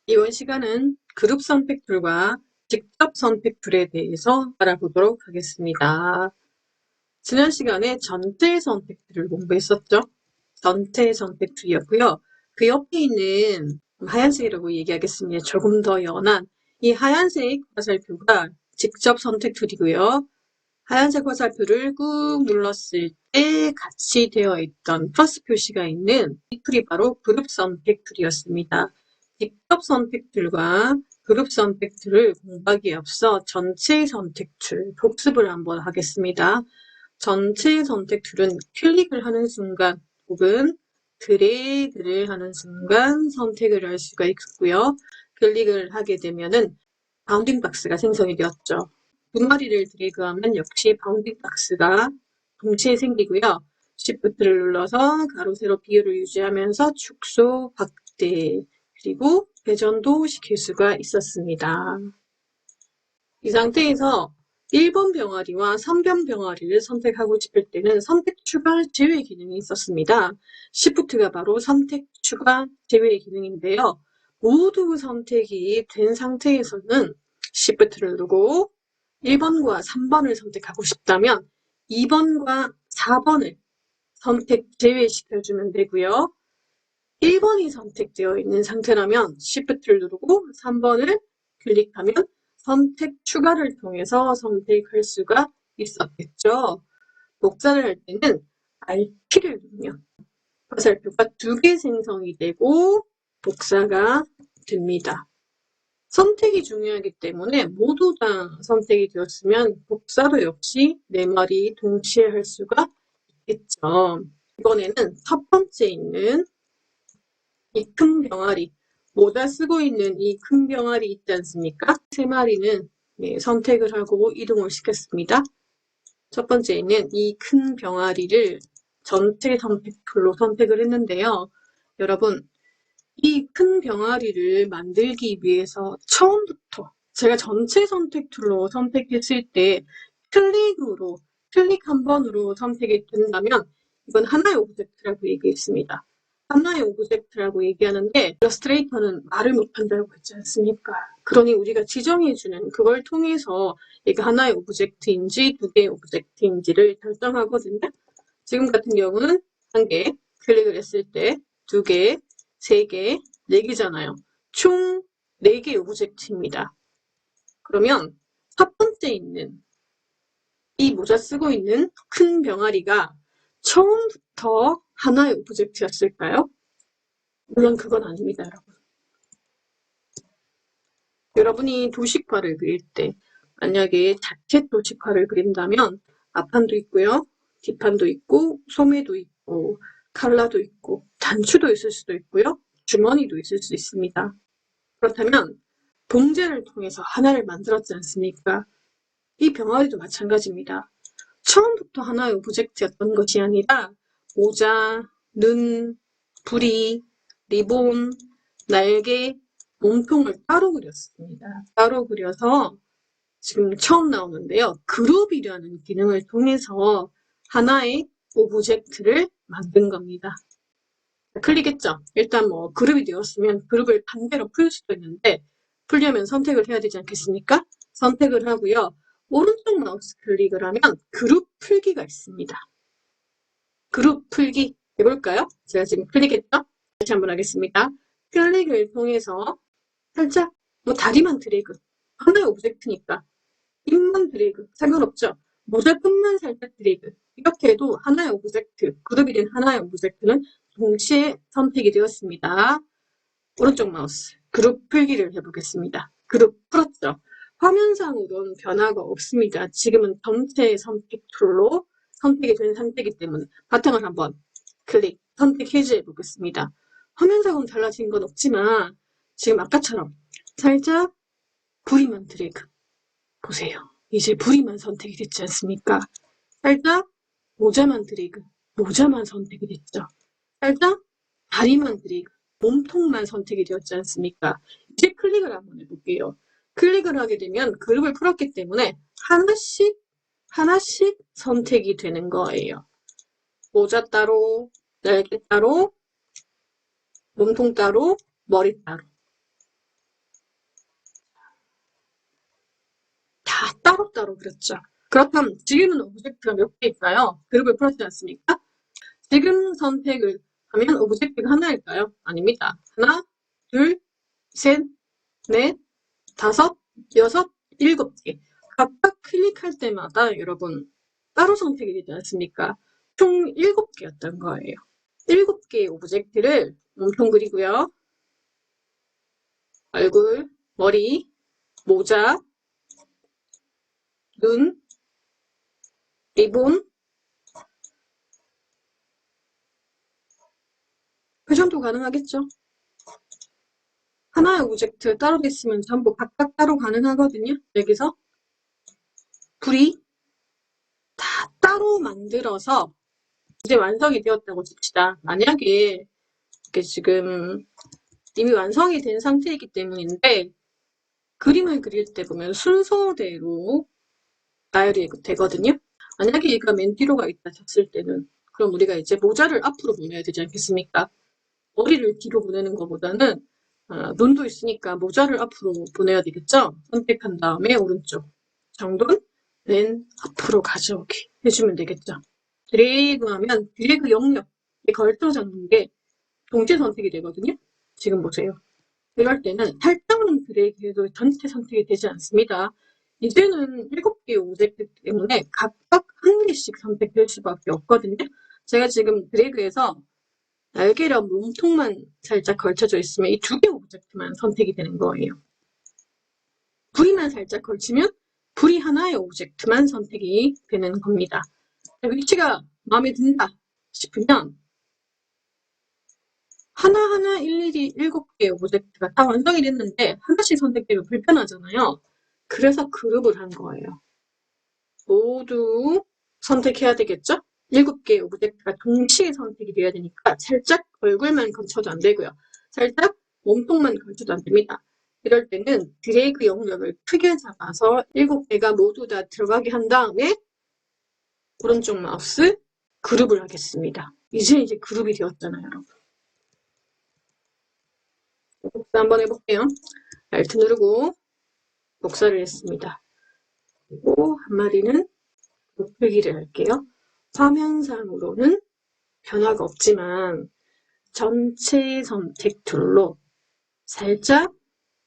이번 시간은 그룹 선택 툴과 직접 선택 툴에 대해서 알아보도록 하겠습니다. 지난 시간에 전체 선택 툴을 공부했었죠? 전체 선택 툴이었고요. 그 옆에 있는 하얀색이라고 얘기하겠습니다. 조금 더 연한 이 하얀색 화살표가 직접 선택 툴이고요. 하얀색 화살표를 꾹 눌렀을 때 같이 되어 있던 플러스 표시가 있는 이 툴이 바로 그룹 선택 툴이었습니다. 직접 선택 툴과 그룹 선택 툴을 공부하기에 앞서 전체 선택 툴 복습을 한번 하겠습니다. 전체 선택 툴은 클릭을 하는 순간 혹은 드래그를 하는 순간 선택을 할 수가 있고요. 클릭을 하게 되면은 바운딩 박스가 생성이 되었죠. 두 마리를 드래그하면 역시 바운딩 박스가 동시에 생기고요. Shift를 눌러서 가로 세로 비율을 유지하면서 축소, 확대, 그리고 회전도 시킬 수가 있었습니다. 이 상태에서 1번 병아리와 3번 병아리를 선택하고 싶을 때는 선택 추가 제외 기능이 있었습니다. Shift가 바로 선택 추가 제외 기능인데요. 모두 선택이 된 상태에서는 Shift를 누르고 1번과 3번을 선택하고 싶다면 2번과 4번을 선택 제외시켜주면 되고요. 1번이 선택되어 있는 상태라면 Shift를 누르고 3번을 클릭하면 선택 추가를 통해서 선택할 수가 있었겠죠. 복사를 할 때는 Alt를 누르면 화살표가 2개 생성이 되고 복사가 됩니다. 선택이 중요하기 때문에 모두 다 선택이 되었으면 복사도 역시 4마리 동시에 할 수가 있겠죠. 이번에는 첫 번째 있는 이 큰 병아리, 모자 쓰고 있는 이 큰 병아리 있지 않습니까? 3마리는 선택을 하고 이동을 시켰습니다. 첫 번째 있는 이 큰 병아리를 전체 선택 툴로 선택을 했는데요. 여러분, 이 큰 병아리를 만들기 위해서 처음부터 제가 전체 선택 툴로 선택했을 때 클릭 한 번으로 선택이 된다면 이건 하나의 오브젝트라고 얘기했습니다. 하나의 오브젝트라고 얘기하는데 일러스트레이터는 말을 못한다고 했지 않습니까? 그러니 우리가 지정해주는 그걸 통해서 이게 하나의 오브젝트인지 2개의 오브젝트인지를 결정하거든요. 지금 같은 경우는 1개 클릭을 했을 때 2개, 3개, 4개잖아요. 총 4개의 오브젝트입니다. 그러면 첫 번째 있는 이 모자 쓰고 있는 큰 병아리가 처음부터 하나의 오브젝트였을까요? 물론 그건 아닙니다, 여러분. 여러분이 도식화를 그릴 때 만약에 자켓 도식화를 그린다면 앞판도 있고요. 뒷판도 있고 소매도 있고 칼라도 있고 단추도 있을 수도 있고요. 주머니도 있을 수 있습니다. 그렇다면 봉제를 통해서 하나를 만들었지 않습니까? 이 병아리도 마찬가지입니다. 처음부터 하나의 오브젝트였던 것이 아니라 모자, 눈, 부리, 리본, 날개, 몸통을 따로 그렸습니다. 따로 그려서 지금 처음 나오는데요. 그룹이라는 기능을 통해서 하나의 오브젝트를 만든 겁니다. 클릭했죠? 일단 뭐 그룹이 되었으면 그룹을 반대로 풀 수도 있는데 풀려면 선택을 해야 되지 않겠습니까? 선택을 하고요. 오른쪽 마우스 클릭을 하면 그룹 풀기가 있습니다. 그룹 풀기 해볼까요? 제가 지금 클릭했죠? 다시 한번 하겠습니다. 클릭을 통해서 살짝 뭐 다리만 드래그 하나의 오브젝트니까 입만 드래그 상관없죠? 모자 끝만 살짝 드래그 이렇게 해도 하나의 오브젝트 그룹이 된 하나의 오브젝트는 동시에 선택이 되었습니다. 오른쪽 마우스 그룹 풀기를 해보겠습니다. 그룹 풀었죠? 화면상으로는 변화가 없습니다. 지금은 전체 선택 툴로 선택이 된 상태이기 때문에 바탕을 한번 클릭, 선택 해제해 보겠습니다. 화면상으로는 달라진 건 없지만 지금 아까처럼 살짝 부리만 드래그 보세요. 이제 부리만 선택이 됐지 않습니까? 살짝 모자만 드래그, 모자만 선택이 됐죠. 살짝 다리만 드래그, 몸통만 선택이 되었지 않습니까? 이제 클릭을 한번 해볼게요. 클릭을 하게 되면 그룹을 풀었기 때문에 하나씩 선택이 되는 거예요. 모자 따로, 날개 따로, 몸통 따로, 머리 따로. 다 따로따로 그렸죠. 그렇다면 지금은 오브젝트가 몇 개일까요? 그룹을 풀었지 않습니까? 지금 선택을 하면 오브젝트가 하나일까요? 아닙니다. 하나, 둘, 셋, 넷, 다섯, 여섯, 일곱 개. 각각 클릭할 때마다 여러분 따로 선택이 되지 않습니까? 총 7개였던 거예요. 7개의 오브젝트를 몸통 그리고요. 얼굴, 머리, 모자, 눈, 리본, 표정도 가능하겠죠? 하나의 오브젝트 따로 됐으면 전부 각각 따로 가능하거든요. 여기서 불이 다 따로 만들어서 이제 완성이 되었다고 칩시다. 만약에 이게 지금 이미 완성이 된 상태이기 때문인데 그림을 그릴 때 보면 순서대로 나열이 되거든요. 만약에 얘가 맨 뒤로가 있다 쳤을 때는 그럼 우리가 이제 모자를 앞으로 보내야 되지 않겠습니까? 머리를 뒤로 보내는 것보다는 눈도 있으니까 모자를 앞으로 보내야 되겠죠? 선택한 다음에 오른쪽 정돈 맨 앞으로 가져오기 해주면 되겠죠? 드래그 하면 드래그 영역에 걸쳐졌는 게 동시에 선택이 되거든요. 지금 보세요. 이럴 때는 살짝만 드래그해도 전체 선택이 되지 않습니다. 이제는 7개의 오브젝트 때문에 각각 한 개씩 선택될 수밖에 없거든요. 제가 지금 드래그해서 날개랑 몸통만 살짝 걸쳐져 있으면 이 2개 오브젝트만 선택이 되는 거예요. 부리만 살짝 걸치면 부리 하나의 오브젝트만 선택이 되는 겁니다. 위치가 마음에 든다 싶으면 하나하나 일일이 7개의 오브젝트가 다 완성이 됐는데 하나씩 선택되면 불편하잖아요. 그래서 그룹을 한 거예요. 모두 선택해야 되겠죠? 7개의 오브젝트가 동시에 선택이 돼야 되니까 살짝 얼굴만 걸쳐도 안 되고요. 살짝 몸통만 걸쳐도 안 됩니다. 이럴 때는 드래그 영역을 크게 잡아서 7개가 모두 다 들어가게 한 다음에 오른쪽 마우스 그룹을 하겠습니다. 이제 그룹이 되었잖아요, 여러분. 복사 한번 해볼게요. Alt 누르고 복사를 했습니다. 그리고 한 마리는 높이기를 할게요. 화면상으로는 변화가 없지만 전체 선택 툴로 살짝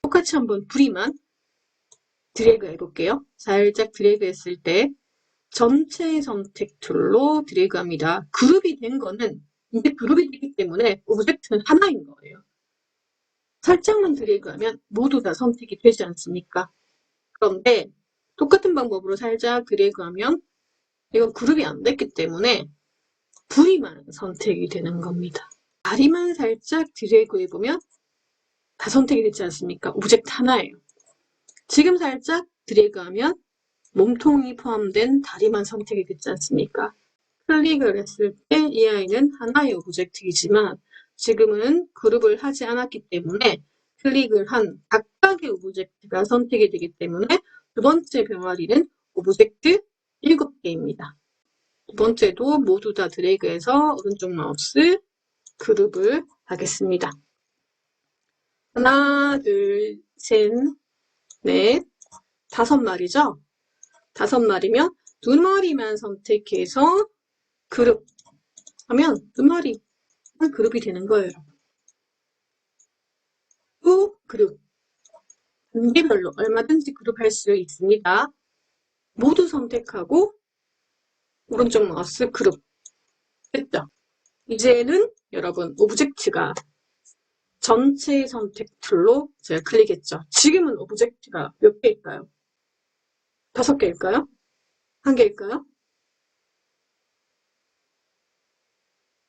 똑같이 한번 부리만 드래그 해볼게요. 살짝 드래그 했을 때 전체 선택 툴로 드래그 합니다. 그룹이 된 거는 이제 그룹이 되기 때문에 오브젝트는 하나인 거예요. 살짝만 드래그하면 모두 다 선택이 되지 않습니까? 그런데 똑같은 방법으로 살짝 드래그하면 이건 그룹이 안 됐기 때문에 부위만 선택이 되는 겁니다. 다리만 살짝 드래그 해보면 다 선택이 되지 않습니까? 오브젝트 하나예요. 지금 살짝 드래그하면 몸통이 포함된 다리만 선택이 되지 않습니까? 클릭을 했을 때 이 아이는 하나의 오브젝트이지만 지금은 그룹을 하지 않았기 때문에 클릭을 한 각각의 오브젝트가 선택이 되기 때문에 두 번째 병아리는 오브젝트 7개입니다. 두 번째도 모두 다 드래그해서 오른쪽 마우스 그룹을 하겠습니다. 하나, 둘, 셋, 넷, 5마리죠? 5마리면 2마리만 선택해서 그룹 하면 2마리 그룹이 되는 거예요. 또 그룹 단계별로 얼마든지 그룹할 수 있습니다. 모두 선택하고 오른쪽 마우스 그룹 됐죠? 이제는 여러분 오브젝트가 전체 선택 툴로 제가 클릭했죠. 지금은 오브젝트가 몇 개일까요? 5개일까요? 1개일까요?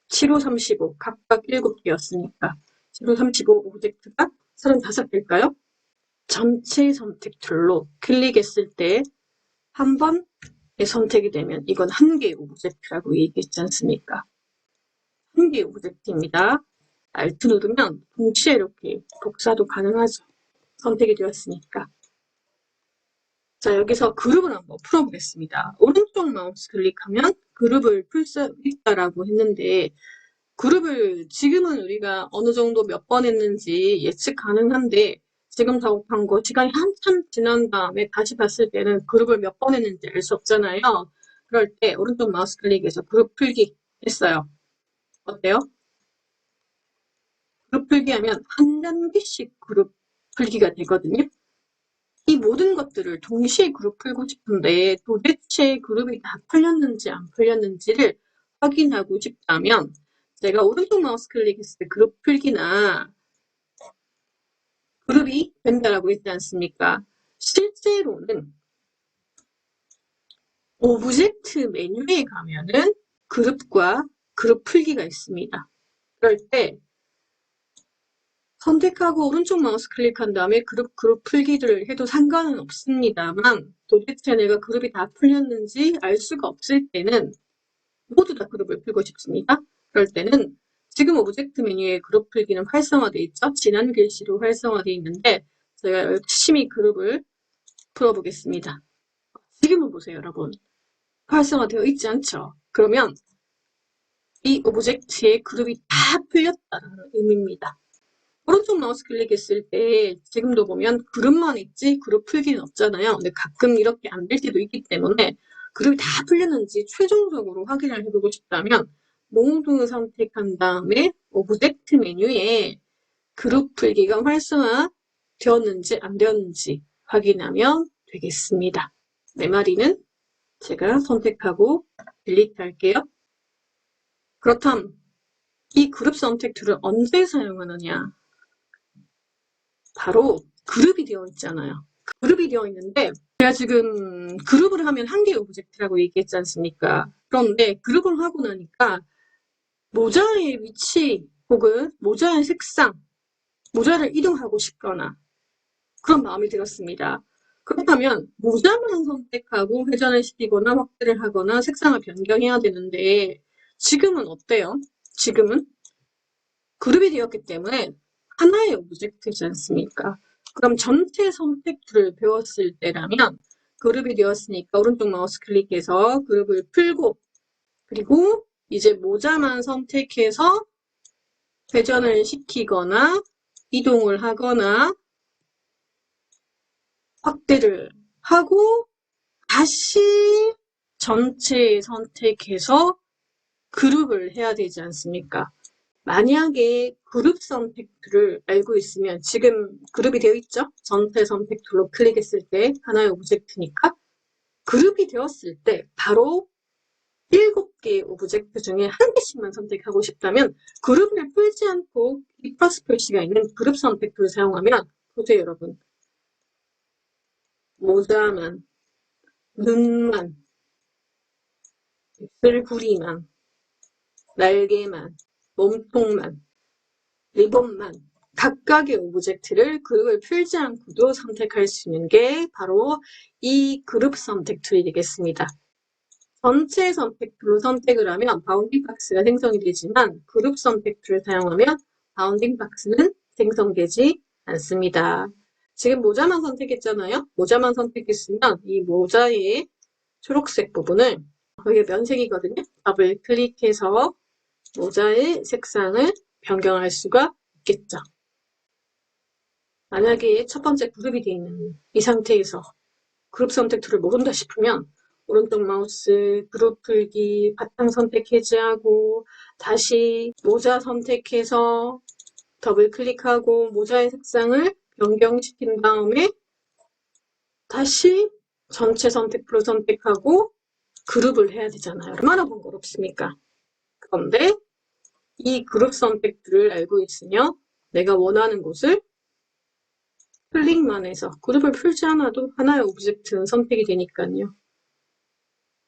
7호 35 각각 7개였으니까 7호 35 오브젝트가 35개일까요? 전체 선택 툴로 클릭했을 때 한 번에 선택이 되면 이건 1개의 오브젝트라고 얘기했지 않습니까? 1개의 오브젝트입니다. Alt 누르면 동시에 이렇게 복사도 가능하죠. 선택이 되었으니까. 자, 여기서 그룹을 한번 풀어보겠습니다. 오른쪽 마우스 클릭하면 그룹을 풀 수 있다라고 했는데 그룹을 지금은 우리가 어느 정도 몇 번 했는지 예측 가능한데 지금 작업한 거 시간이 한참 지난 다음에 다시 봤을 때는 그룹을 몇 번 했는지 알 수 없잖아요. 그럴 때 오른쪽 마우스 클릭해서 그룹 풀기 했어요. 어때요? 그룹 풀기 하면 한 단계씩 그룹 풀기가 되거든요. 이 모든 것들을 동시에 그룹 풀고 싶은데 도대체 그룹이 다 풀렸는지 안 풀렸는지를 확인하고 싶다면 제가 오른쪽 마우스 클릭했을 때 그룹 풀기나 그룹이 된다라고 했지 않습니까? 실제로는 오브젝트 메뉴에 가면은 그룹과 그룹 풀기가 있습니다. 그럴 때 선택하고 오른쪽 마우스 클릭한 다음에 그룹 풀기를 해도 상관은 없습니다만 도대체 내가 그룹이 다 풀렸는지 알 수가 없을 때는 모두 다 그룹을 풀고 싶습니다. 그럴 때는 지금 오브젝트 메뉴에 그룹 풀기는 활성화되어 있죠. 진한 글씨로 활성화되어 있는데 제가 열심히 그룹을 풀어보겠습니다. 지금은 보세요, 여러분. 활성화되어 있지 않죠? 그러면 이 오브젝트의 그룹이 다 풀렸다는 의미입니다. 오른쪽 마우스 클릭했을 때 지금도 보면 그룹만 있지 그룹 풀기는 없잖아요. 근데 가끔 이렇게 안 될 때도 있기 때문에 그룹이 다 풀렸는지 최종적으로 확인을 해보고 싶다면 모두 선택한 다음에 오브젝트 메뉴에 그룹 풀기가 활성화 되었는지 안 되었는지 확인하면 되겠습니다. 내 말이는 제가 선택하고 딜리트 할게요. 그렇다면 이 그룹 선택 툴을 언제 사용하느냐? 바로 그룹이 되어 있잖아요. 그룹이 되어 있는데 제가 지금 그룹을 하면 한 개의 오브젝트라고 얘기했지 않습니까? 그런데 그룹을 하고 나니까 모자의 위치 혹은 모자의 색상, 모자를 이동하고 싶거나 그런 마음이 들었습니다. 그렇다면 모자만 선택하고 회전을 시키거나 확대를 하거나 색상을 변경해야 되는데 지금은 어때요? 지금은 그룹이 되었기 때문에 하나의 오브젝트이지 않습니까? 그럼 전체 선택 툴을 배웠을 때라면 그룹이 되었으니까 오른쪽 마우스 클릭해서 그룹을 풀고 그리고 이제 모자만 선택해서 회전을 시키거나 이동을 하거나 확대를 하고 다시 전체 선택해서 그룹을 해야 되지 않습니까? 만약에 그룹 선택 툴을 알고 있으면 지금 그룹이 되어 있죠? 전체 선택 툴로 클릭했을 때 하나의 오브젝트니까 그룹이 되었을 때 바로 7개의 오브젝트 중에 한 개씩만 선택하고 싶다면 그룹을 풀지 않고 이 플러스 표시가 있는 그룹 선택 툴을 사용하면 보세요 여러분. 모자만, 눈만, 입술구리만, 날개만, 몸통만, 리본만 각각의 오브젝트를 그룹을 풀지 않고도 선택할 수 있는 게 바로 이 그룹 선택 툴이 되겠습니다. 전체 선택 툴로 선택을 하면 바운딩 박스가 생성이 되지만 그룹 선택 툴을 사용하면 바운딩 박스는 생성되지 않습니다. 지금 모자만 선택했잖아요. 모자만 선택했으면 이 모자의 초록색 부분을 여기가 면색이거든요. 더블 클릭해서 모자의 색상을 변경할 수가 있겠죠. 만약에 첫 번째 그룹이 되어 있는 이 상태에서 그룹 선택 툴을 모른다 싶으면 오른쪽 마우스 그룹 풀기 바탕 선택 해제하고 다시 모자 선택해서 더블 클릭하고 모자의 색상을 변경시킨 다음에 다시 전체 선택표로 선택하고 그룹을 해야 되잖아요. 얼마나 번거롭습니까? 그런데 이 그룹 선택들을 알고 있으며 내가 원하는 곳을 클릭만 해서 그룹을 풀지 않아도 하나의 오브젝트는 선택이 되니까요.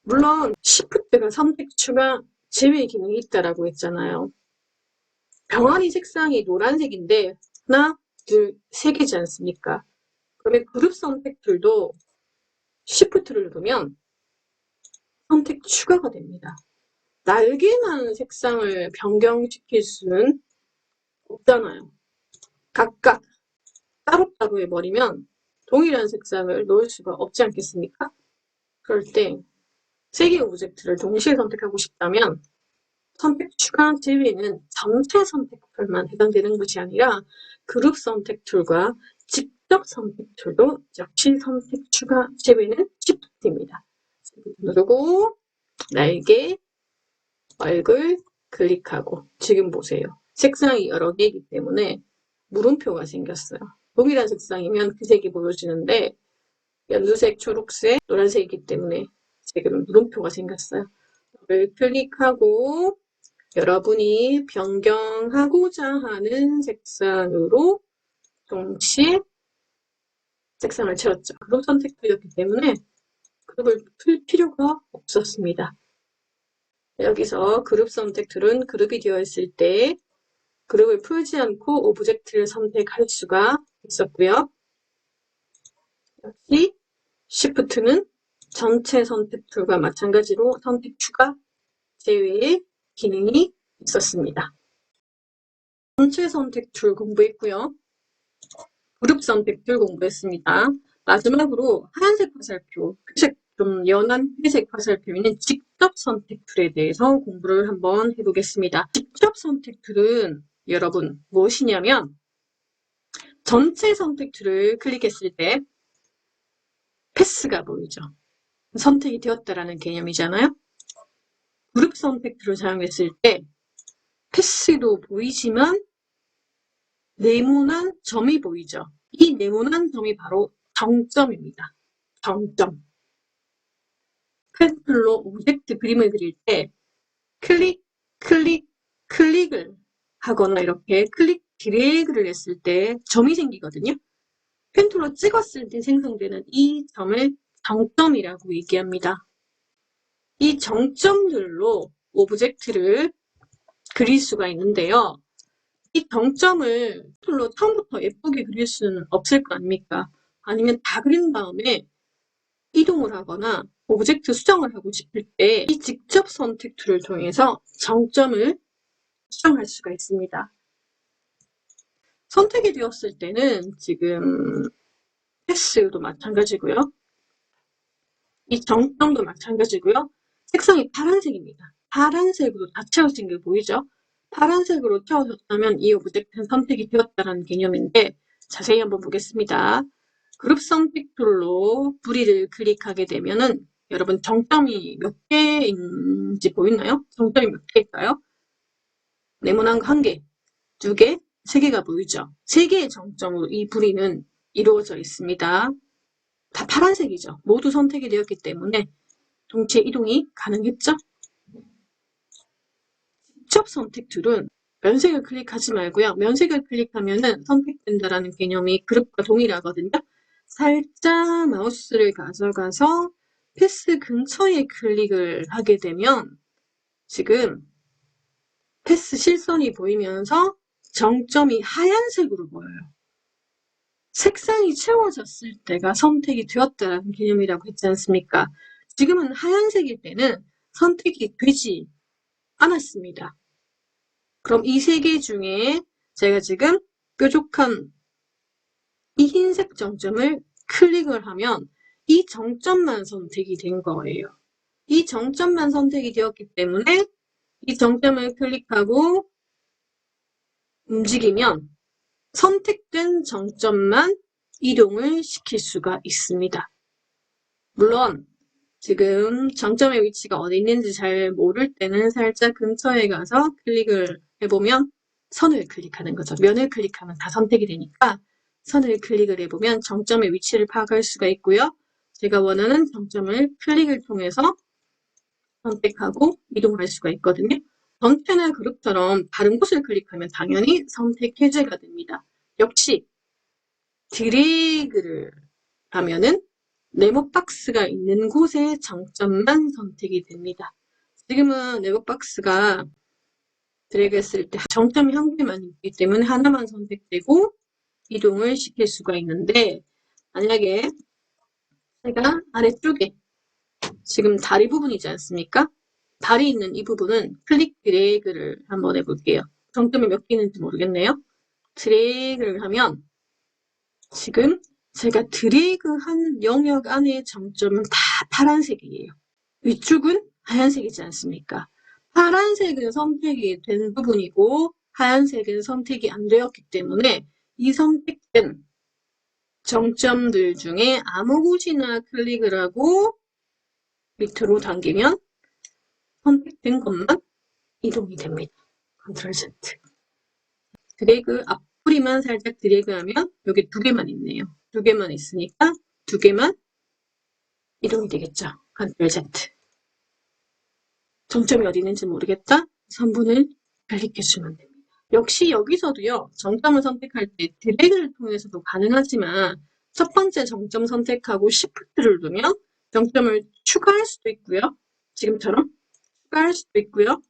물론 Shift가 선택 추가 제외 기능이 있다라고 했잖아요. 병아리 색상이 노란색인데 하나, 둘, 세 개지 않습니까? 그러면 그룹 선택들도 Shift를 누르면 선택 추가가 됩니다. 날개만 색상을 변경시킬 수는 없잖아요. 각각 따로따로 해버리면 동일한 색상을 넣을 수가 없지 않겠습니까? 그럴 때 세 개의 오브젝트를 동시에 선택하고 싶다면 선택 추가 제외는 전체 선택 툴만 해당되는 것이 아니라 그룹 선택 툴과 직접 직접 선택 툴도 역시 선택 추가 제외는 Shift입니다. 누르고 날개, 얼굴 클릭하고 지금 보세요. 색상이 여러 개이기 때문에 물음표가 생겼어요. 동일한 색상이면 그 색이 보여지는데 연두색, 초록색, 노란색이기 때문에 지금 물음표가 생겼어요. 이걸 클릭하고 여러분이 변경하고자 하는 색상으로 동시에 색상을 채웠죠. 그룹 선택되었기 때문에 그룹을 풀 필요가 없었습니다. 여기서 그룹 선택 툴은 그룹이 되어 있을 때 그룹을 풀지 않고 오브젝트를 선택할 수가 있었고요. 역시 Shift는 전체 선택 툴과 마찬가지로 선택 추가 제외의 기능이 있었습니다. 전체 선택 툴 공부했고요. 그룹 선택 툴 공부했습니다. 마지막으로 하얀색 화살표, 회색 좀 연한 회색 화살표 있는 직접 선택 툴에 대해서 공부를 한번 해보겠습니다. 직접 선택 툴은 여러분 무엇이냐면 전체 선택 툴을 클릭했을 때 패스가 보이죠. 선택이 되었다라는 개념이잖아요. 그룹 선택 툴을 사용했을 때 패스도 보이지만 네모난 점이 보이죠. 이 네모난 점이 바로 정점입니다. 정점. 펜툴로 오브젝트 그림을 그릴 때 클릭, 클릭, 클릭을 하거나 이렇게 클릭 드래그를 했을 때 점이 생기거든요. 펜툴로 찍었을 때 생성되는 이 점을 정점이라고 얘기합니다. 이 정점들로 오브젝트를 그릴 수가 있는데요. 이 정점을 툴로 처음부터 예쁘게 그릴 수는 없을 거 아닙니까? 아니면 다 그린 다음에 이동을 하거나 오브젝트 수정을 하고 싶을 때 이 직접 선택 툴을 통해서 정점을 수정할 수가 있습니다. 선택이 되었을 때는 지금 패스도 마찬가지고요. 이 정점도 마찬가지고요. 색상이 파란색입니다. 파란색으로 다 채워진 게 보이죠? 파란색으로 채워졌다면 이 오브젝트는 선택이 되었다는 개념인데 자세히 한번 보겠습니다. 그룹 선택 툴로 뿌리를 클릭하게 되면은 여러분 정점이 몇 개인지 보이나요? 정점이 몇 개일까요? 네모난 거 1개, 2개, 3개가 보이죠? 3개의 정점으로 이 뿌리는 이루어져 있습니다. 다 파란색이죠. 모두 선택이 되었기 때문에 동시에 이동이 가능했죠? 직접 선택 툴은 면색을 클릭하지 말고요. 면색을 클릭하면은 선택된다라는 개념이 그룹과 동일하거든요. 살짝 마우스를 가져가서 패스 근처에 클릭을 하게 되면 지금 패스 실선이 보이면서 정점이 하얀색으로 보여요. 색상이 채워졌을 때가 선택이 되었다는 개념이라고 했지 않습니까? 지금은 하얀색일 때는 선택이 되지 않았습니다. 그럼 이 3개 중에 제가 지금 뾰족한 이 흰색 정점을 클릭을 하면 이 정점만 선택이 된 거예요. 이 정점만 선택이 되었기 때문에 이 정점을 클릭하고 움직이면 선택된 정점만 이동을 시킬 수가 있습니다. 물론 지금 정점의 위치가 어디 있는지 잘 모를 때는 살짝 근처에 가서 클릭을 해보면 선을 클릭하는 거죠. 면을 클릭하면 다 선택이 되니까 선을 클릭을 해보면 정점의 위치를 파악할 수가 있고요. 제가 원하는 정점을 클릭을 통해서 선택하고 이동할 수가 있거든요. 전체나 그룹처럼 다른 곳을 클릭하면 당연히 선택 해제가 됩니다. 역시 드래그를 하면은 네모 박스가 있는 곳에 정점만 선택이 됩니다. 지금은 네모 박스가 드래그 했을 때 정점이 1개만 있기 때문에 하나만 선택되고 이동을 시킬 수가 있는데 만약에 제가 아래쪽에 지금 다리 부분이지 않습니까? 다리 있는 이 부분은 클릭 드래그를 한번 해볼게요. 정점이 몇 개 있는지 모르겠네요. 드래그를 하면 지금 제가 드래그한 영역 안의 정점은 다 파란색이에요. 위쪽은 하얀색이지 않습니까? 파란색은 선택이 된 부분이고 하얀색은 선택이 안 되었기 때문에 이 선택된 정점들 중에 아무 곳이나 클릭을 하고 밑으로 당기면 선택된 것만 이동이 됩니다. 컨트롤 Z. 드래그 앞구리만 살짝 드래그하면 여기 두 개만 있네요. 두 개만 있으니까 두 개만 이동이 되겠죠. 컨트롤 Z. 정점이 어디 있는지 모르겠다. 3분을 클릭해주면 됩니다. 역시 여기서도요. 정점을 선택할 때 드래그를 통해서도 가능하지만 첫 번째 정점 선택하고 Shift를 누르면 정점을 추가할 수도 있고요. 지금처럼 추가할 수도 있고요.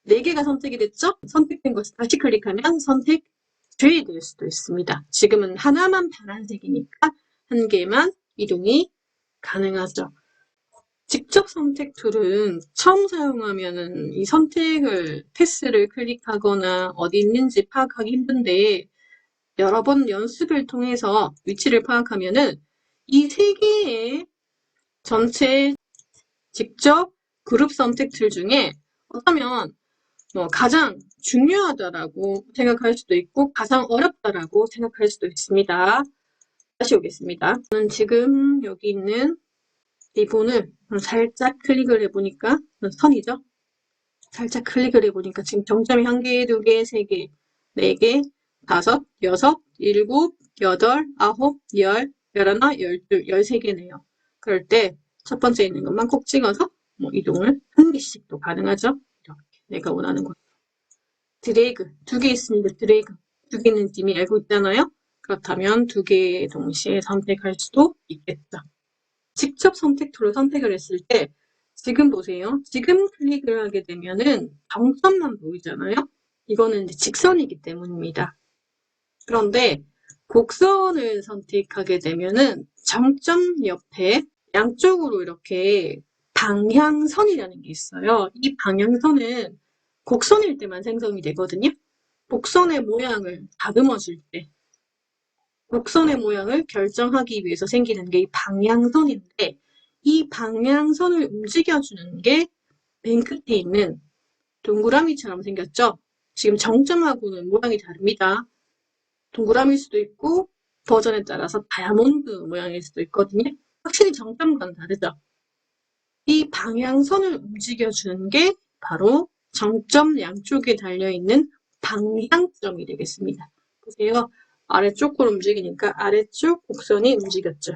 4개가 선택이 됐죠? 선택된 것을 다시 클릭하면 선택되게 될 수도 있습니다. 지금은 하나만 파란색이니까 한 개만 이동이 가능하죠. 직접 선택 툴은 처음 사용하면은 이 선택을 패스를 클릭하거나 어디 있는지 파악하기 힘든데 여러 번 연습을 통해서 위치를 파악하면은 이 3개의 전체 직접 그룹 선택 툴 중에 어쩌면 가장 중요하다라고 생각할 수도 있고 가장 어렵다라고 생각할 수도 있습니다. 다시 오겠습니다. 저는 지금 여기 있는 리본을 살짝 클릭을 해보니까 선이죠. 살짝 클릭을 해보니까 지금 정점이 1개, 2개, 3개, 4개, 5, 6, 7, 8, 9, 10, 11, 12, 13개네요. 그럴 때 첫 번째 있는 것만 꼭 찍어서 이동을 한 개씩도 가능하죠. 이렇게 내가 원하는 곳. 드래그 2개 있으니까 드래그 2개는 이미 알고 있잖아요. 그렇다면 2개 동시에 선택할 수도 있겠죠. 직접 선택 툴을 선택을 했을 때 지금 보세요. 지금 클릭을 하게 되면은 정점만 보이잖아요. 이거는 이제 직선이기 때문입니다. 그런데 곡선을 선택하게 되면은 정점 옆에 양쪽으로 이렇게 방향선이라는 게 있어요. 이 방향선은 곡선일 때만 생성이 되거든요. 곡선의 모양을 다듬어 줄 때, 곡선의 모양을 결정하기 위해서 생기는 게 이 방향선인데 이 방향선을 움직여주는 게 맨 끝에 있는 동그라미처럼 생겼죠? 지금 정점하고는 모양이 다릅니다. 동그라미일 수도 있고 버전에 따라서 다이아몬드 모양일 수도 있거든요. 확실히 정점과는 다르죠? 이 방향선을 움직여주는 게 바로 정점 양쪽에 달려있는 방향점이 되겠습니다. 보세요. 아래쪽으로 움직이니까 아래쪽 곡선이 움직였죠.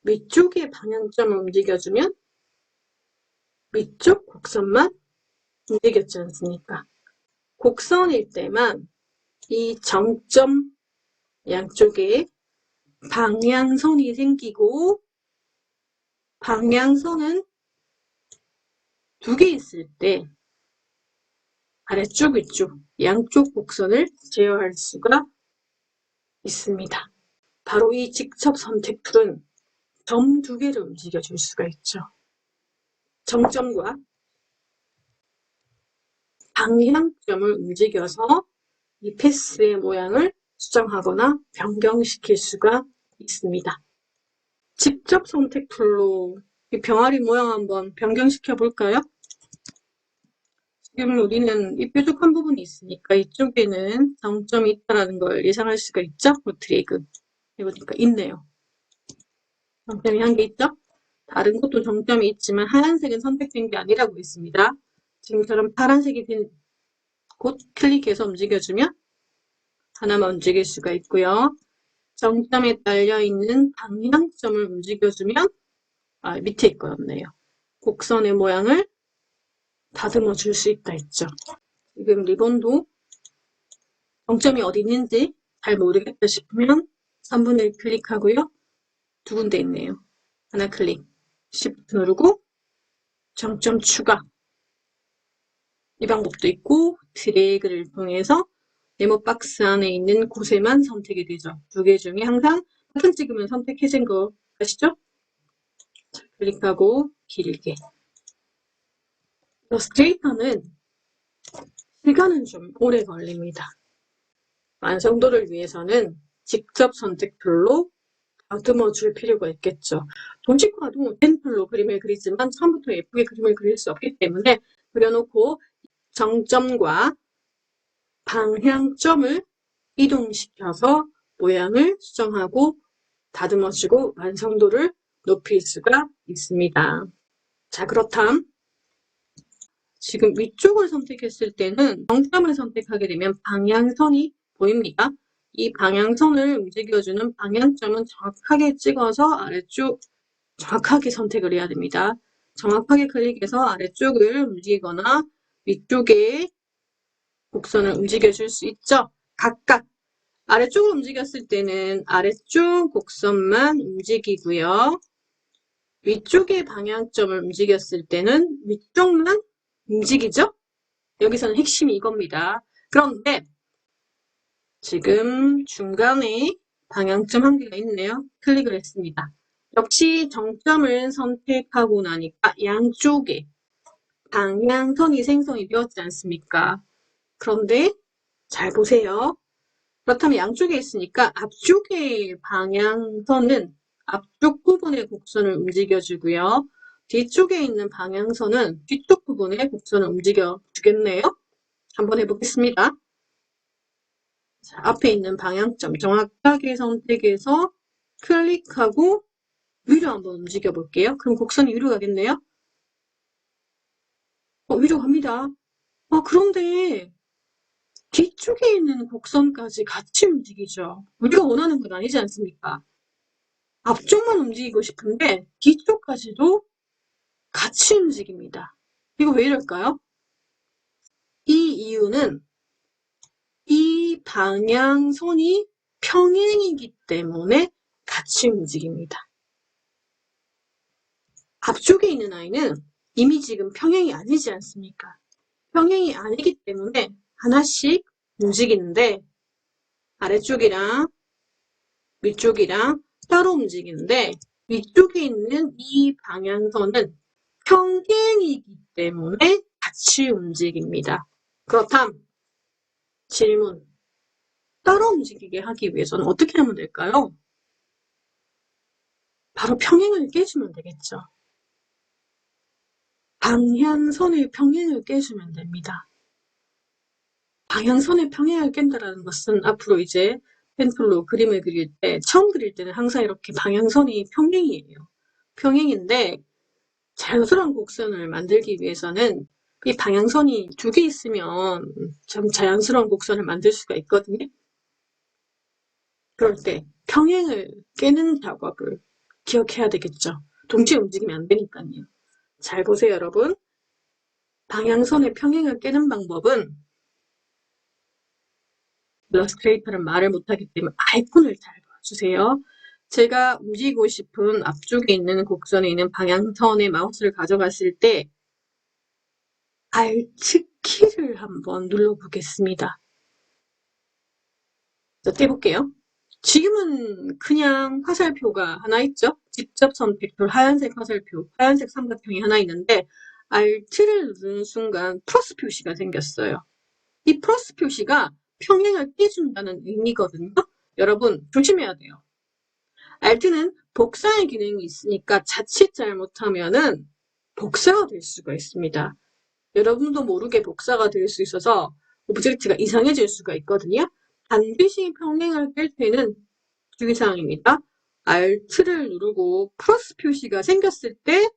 위쪽의 방향점을 움직여주면 위쪽 곡선만 움직였지 않습니까? 곡선일 때만 이 정점 양쪽에 방향선이 생기고 방향선은 2개 있을 때 아래쪽 위쪽 양쪽 곡선을 제어할 수가 있습니다. 바로 이 직접 선택 툴은 점 2개를 움직여줄 수가 있죠. 정점과 방향점을 움직여서 이 패스의 모양을 수정하거나 변경시킬 수가 있습니다. 직접 선택 툴로 이 병아리 모양 한번 변경시켜 볼까요? 지금 우리는 이 뾰족한 부분이 있으니까 이쪽에는 정점이 있다는 걸 예상할 수가 있죠? 드래그 해보니까 있네요. 정점이 1개 있죠? 다른 곳도 정점이 있지만 하얀색은 선택된 게 아니라고 했습니다. 지금처럼 파란색이 된 곳 클릭해서 움직여주면 하나만 움직일 수가 있고요. 정점에 딸려있는 방향점을 움직여주면 밑에 있거든요. 곡선의 모양을 다듬어 줄 수 있다 했죠. 지금 리본도 정점이 어디 있는지 잘 모르겠다 싶으면 3분의 1 클릭하고요. 2군데 있네요. 하나 클릭, Shift 누르고 정점 추가. 이 방법도 있고 드래그를 통해서 네모 박스 안에 있는 곳에만 선택이 되죠. 2개 중에 항상 버튼 찍으면 선택해진 거 아시죠? 클릭하고 길게. 일러스트레이터는 시간은 좀 오래 걸립니다. 완성도를 위해서는 직접 선택 툴로 다듬어 줄 필요가 있겠죠. 돈치과도 펜툴로 그림을 그리지만 처음부터 예쁘게 그림을 그릴 수 없기 때문에 그려놓고 정점과 방향점을 이동시켜서 모양을 수정하고 다듬어주고 완성도를 높일 수가 있습니다. 자, 그렇다면 지금 위쪽을 선택했을 때는 정점을 선택하게 되면 방향선이 보입니다. 이 방향선을 움직여주는 방향점은 정확하게 찍어서 아래쪽 정확하게 선택을 해야 됩니다. 정확하게 클릭해서 아래쪽을 움직이거나 위쪽에 곡선을 움직여줄 수 있죠. 각각 아래쪽을 움직였을 때는 아래쪽 곡선만 움직이고요. 위쪽의 방향점을 움직였을 때는 위쪽만 움직이죠? 여기서는 핵심이 이겁니다. 그런데 지금 중간에 방향점 한 개가 있네요. 클릭을 했습니다. 역시 정점을 선택하고 나니까 양쪽에 방향선이 생성이 되었지 않습니까? 그런데 잘 보세요. 그렇다면 양쪽에 있으니까 앞쪽의 방향선은 앞쪽 부분의 곡선을 움직여주고요. 뒤쪽에 있는 방향선은 뒤쪽 부분의 곡선을 움직여주겠네요. 한번 해보겠습니다. 자, 앞에 있는 방향점 정확하게 선택해서 클릭하고 위로 한번 움직여 볼게요. 그럼 곡선이 위로 가겠네요. 위로 갑니다. 그런데 뒤쪽에 있는 곡선까지 같이 움직이죠. 우리가 원하는 건 아니지 않습니까? 앞쪽만 움직이고 싶은데 뒤쪽까지도 같이 움직입니다. 이거 왜 이럴까요? 이 이유는 이 방향선이 평행이기 때문에 같이 움직입니다. 앞쪽에 있는 아이는 이미 지금 평행이 아니지 않습니까? 평행이 아니기 때문에 하나씩 움직이는데 아래쪽이랑 위쪽이랑 따로 움직이는데 위쪽에 있는 이 방향선은 평행이기 때문에 같이 움직입니다. 그렇다면 질문, 따로 움직이게 하기 위해서는 어떻게 하면 될까요? 바로 평행을 깨주면 되겠죠. 방향선의 평행을 깨주면 됩니다. 방향선의 평행을 깬다는 것은 앞으로 이제 펜툴로 그림을 그릴 때, 처음 그릴 때는 항상 이렇게 방향선이 평행이에요. 평행인데 자연스러운 곡선을 만들기 위해서는 이 방향선이 두 개 있으면 좀 자연스러운 곡선을 만들 수가 있거든요. 그럴 때 평행을 깨는 작업을 기억해야 되겠죠. 동시에 움직이면 안 되니까요. 잘 보세요, 여러분. 방향선의 평행을 깨는 방법은 일러스트레이터는 말을 못하기 때문에 아이콘을 잘 봐주세요. 제가 움직이고 싶은 앞쪽에 있는 곡선에 있는 방향선의 마우스를 가져갔을 때 Alt 키를 한번 눌러보겠습니다. 자, 떼볼게요. 지금은 그냥 화살표가 하나 있죠? 직접 선택표, 하얀색 화살표, 하얀색 삼각형이 하나 있는데 Alt를 누르는 순간 플러스 표시가 생겼어요. 이 플러스 표시가 평행을 깨준다는 의미거든요. 여러분 조심해야 돼요. Alt는 복사의 기능이 있으니까 자칫 잘못하면은 복사가 될 수가 있습니다. 여러분도 모르게 복사가 될 수 있어서 오브젝트가 이상해질 수가 있거든요. 반드시 평행을 깰 때는 주의사항입니다. Alt를 누르고 플러스 표시가 생겼을 때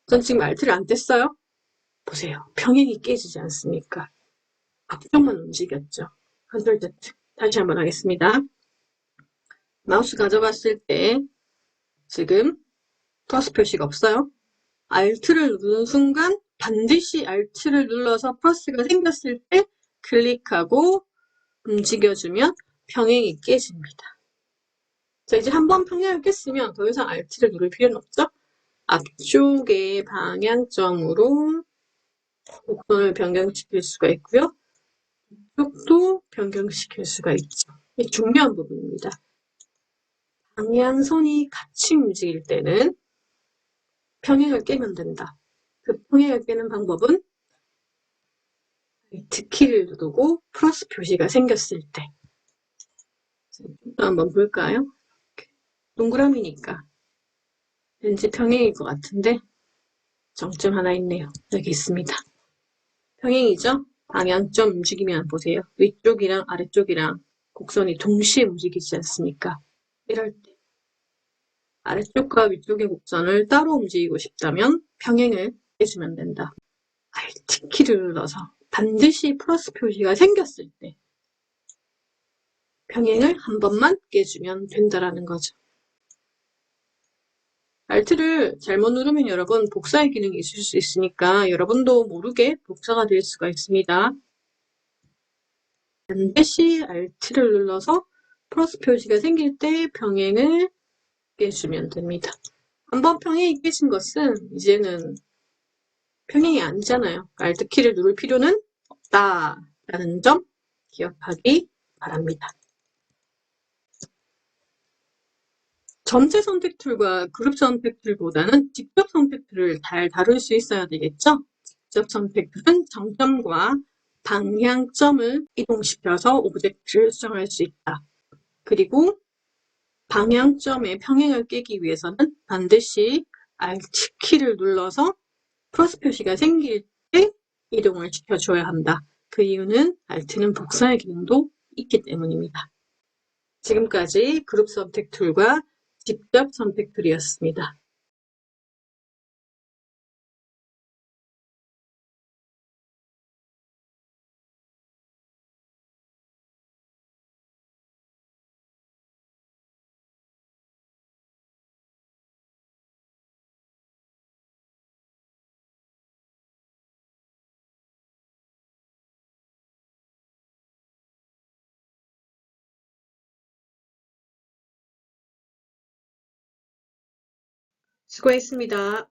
전 지금 Alt를 안 뗐어요. 보세요. 평행이 깨지지 않습니까? 앞쪽만 움직였죠. 컨트롤 Z. 다시 한번 하겠습니다. 마우스 가져갔을 때 지금 플러스 표시가 없어요. Alt를 누르는 순간 반드시 Alt를 눌러서 플러스가 생겼을 때 클릭하고 움직여주면 평행이 깨집니다. 자, 이제 한번 평행을 깼으면 더 이상 Alt를 누를 필요는 없죠? 앞쪽의 방향점으로 곡선을 변경시킬 수가 있고요. 이쪽도 변경시킬 수가 있죠. 이게 중요한 부분입니다. 방향선이 같이 움직일 때는 평행을 깨면 된다. 그 평행을 깨는 방법은 Alt 키를 누르고 플러스 표시가 생겼을 때. 또 한번 볼까요? 동그라미니까 왠지 평행일 것 같은데 정점 하나 있네요. 여기 있습니다. 평행이죠? 방향점 움직이면 보세요. 위쪽이랑 아래쪽이랑 곡선이 동시에 움직이지 않습니까? 이럴 때 아래쪽과 위쪽의 곡선을 따로 움직이고 싶다면 평행을 깨주면 된다. Alt키를 눌러서 반드시 플러스 표시가 생겼을 때 평행을 한 번만 깨주면 된다라는 거죠. Alt를 잘못 누르면 여러분 복사의 기능이 있을 수 있으니까 여러분도 모르게 복사가 될 수가 있습니다. 반드시 Alt를 눌러서 플러스 표시가 생길 때 평행을 깨주면 됩니다. 한번 평행이 깨진 것은 이제는 평행이 아니잖아요. Alt키를 누를 필요는 없다라는 점 기억하기 바랍니다. 전체 선택 툴과 그룹 선택 툴보다는 직접 선택 툴을 잘 다룰 수 있어야 되겠죠? 직접 선택 툴은 정점과 방향점을 이동시켜서 오브젝트를 수정할 수 있다. 그리고 방향점의 평행을 깨기 위해서는 반드시 Alt키를 눌러서 플러스 표시가 생길 때 이동을 시켜줘야 한다. 그 이유는 Alt는 복사의 기능도 있기 때문입니다. 지금까지 그룹 선택 툴과 직접 선택 툴이었습니다. 수고했습니다.